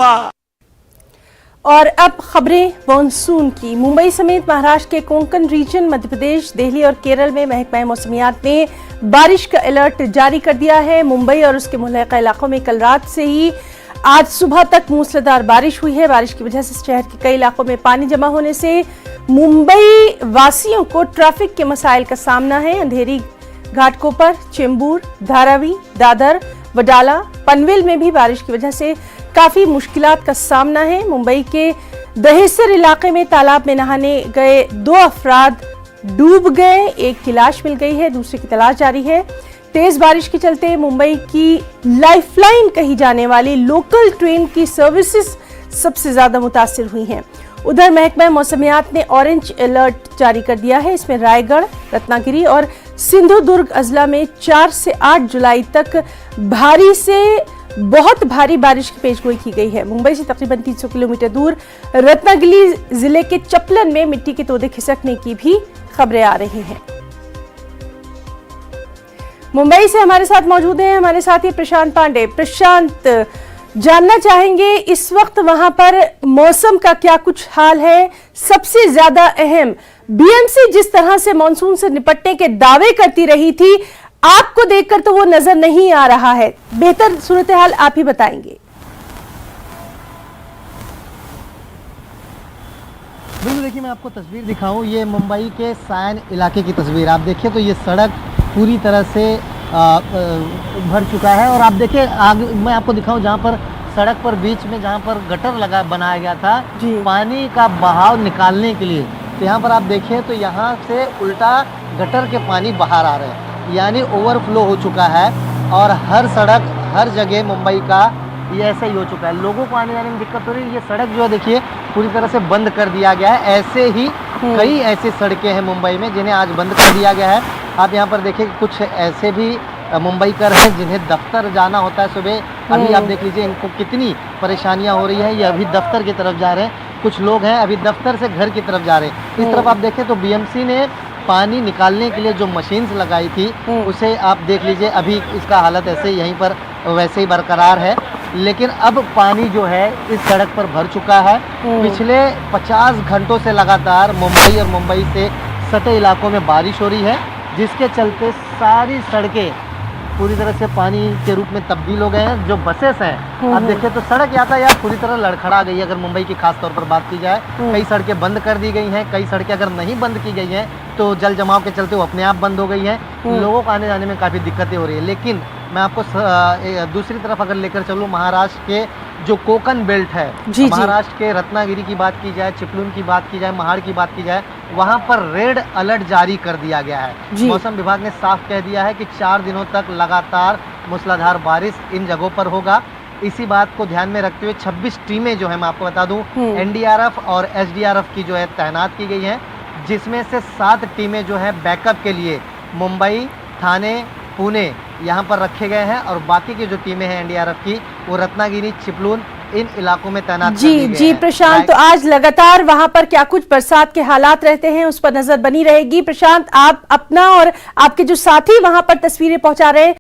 और अब खबरें मानसून की। मुंबई समेत महाराष्ट्र के कोंकण रीजन, मध्य प्रदेश, दिल्ली और केरल में महकमा मौसमियात ने बारिश का अलर्ट जारी कर दिया है। मुंबई और उसके मुल्हिका इलाकों में कल रात से ही आज सुबह तक मूसलाधार बारिश हुई है। बारिश की वजह से शहर के कई इलाकों में पानी जमा होने से मुंबई वासियों को ट्रैफिक के मसाइल का सामना है। अंधेरी घाटकोपर, चेंबूर, धारावी, दादर, वडाला, पनवेल में भी बारिश की वजह से काफी मुश्किलात का सामना है। मुंबई के दहेसर इलाके में तालाब में नहाने गए 2 अफराद डूब गए, एक की लाश मिल गई है, दूसरे की तलाश जारी है। तेज बारिश के चलते मुंबई की लाइफलाइन कही जाने वाली लोकल ट्रेन की सर्विसेज सबसे ज्यादा मुतासिर हुई हैं। उधर महकमा मौसमियात ने ऑरेंज अलर्ट जारी कर दिया है। इसमें रायगढ़, रत्नागिरी और सिंधुदुर्ग अजला में 4 से 8 जुलाई तक भारी से बहुत भारी बारिश की पेशगोई की गई है। मुंबई से तकरीबन 300 किलोमीटर दूर रत्नागिरी जिले के चपलन में मिट्टी के तोदे खिसकने की भी खबरें आ रही हैं। मुंबई से हमारे साथ मौजूद हैं हमारे साथी प्रशांत पांडे। प्रशांत, जानना चाहेंगे इस वक्त वहां पर मौसम का क्या कुछ हाल है? सबसे ज्यादा अहम, बीएमसी जिस तरह से मानसून से निपटने के दावे करती रही थी, आपको देखकर तो वो नजर नहीं आ रहा है। बेहतर सूरत हाल आप ही बताएंगे। बिल्कुल, देखिए मैं आपको तस्वीर दिखाऊं, ये मुंबई के सायन इलाके की तस्वीर। आप देखिए तो ये सड़क पूरी तरह से भर चुका है। और आप देखिए आगे मैं आपको दिखाऊं, जहां पर सड़क पर बीच में जहां पर गटर बनाया गया था पानी का बहाव निकालने के लिए, तो यहाँ पर आप देखिए तो यहाँ से उल्टा गटर के पानी बाहर आ रहे हैं, यानी ओवरफ्लो हो चुका है। और हर सड़क, हर जगह मुंबई का ये ऐसा ही हो चुका है। लोगों को आने जाने में दिक्कत हो रही है। ये सड़क जो है देखिए पूरी तरह से बंद कर दिया गया है। ऐसे ही कई ऐसी सड़कें हैं मुंबई में जिन्हें आज बंद कर दिया गया है। आप यहाँ पर देखिए कुछ ऐसे भी मुंबईकर हैं जिन्हें दफ्तर जाना होता है सुबह। अभी आप देख लीजिए इनको कितनी परेशानियाँ हो रही है। ये अभी दफ्तर की तरफ जा रहे हैं, कुछ लोग हैं अभी दफ्तर से घर की तरफ जा रहे हैं। इस तरफ आप देखें तो बीएमसी ने पानी निकालने के लिए जो मशीन्स लगाई थी उसे आप देख लीजिए, अभी इसका हालत ऐसे यहीं पर वैसे ही बरकरार है। लेकिन अब पानी जो है इस सड़क पर भर चुका है। पिछले 50 घंटों से लगातार मुंबई और मुंबई से सटे इलाकों में बारिश हो रही है, जिसके चलते सारी सड़कें पूरी तरह से पानी के रूप में तब्दील हो गए हैं। जो बसेस हैं आप देखिए तो सड़क यातायात पूरी तरह लड़खड़ा गई है। अगर मुंबई की खास तौर पर बात की जाए, कई सड़कें बंद कर दी गई हैं, कई सड़कें अगर नहीं बंद की गई हैं तो जल जमाव के चलते वो अपने आप बंद हो गई हैं। लोगों को आने जाने में काफ़ी दिक्कतें हो रही है। लेकिन मैं आपको दूसरी तरफ अगर लेकर चलूँ, महाराष्ट्र के जो कोंकण बेल्ट है, महाराष्ट्र के रत्नागिरी की बात की जाए, चिपलून की बात की जाए, महाड़ की बात की जाए, वहां पर रेड अलर्ट जारी कर दिया गया है। मौसम विभाग ने साफ कह दिया है कि 4 दिनों तक लगातार मूसलाधार बारिश इन जगहों पर होगा। इसी बात को ध्यान में रखते हुए 26 टीमें जो है मैं आपको बता दूं एनडीआरएफ और एसडीआरएफ की जो है तैनात की गई हैं, जिसमें से 7 टीमें जो है बैकअप के लिए मुंबई, ठाणे, पुणे यहाँ पर रखे गए हैं। और बाकी की जो टीमें हैं एनडीआरएफ की वो रत्नागिरी, चिपलून इन इलाकों में तैनात जी प्रशांत, तो आज लगातार वहां पर क्या कुछ बरसात के हालात रहते हैं उस पर नजर बनी रहेगी। प्रशांत, आप अपना और आपके जो साथी वहां पर तस्वीरें पहुंचा रहे हैं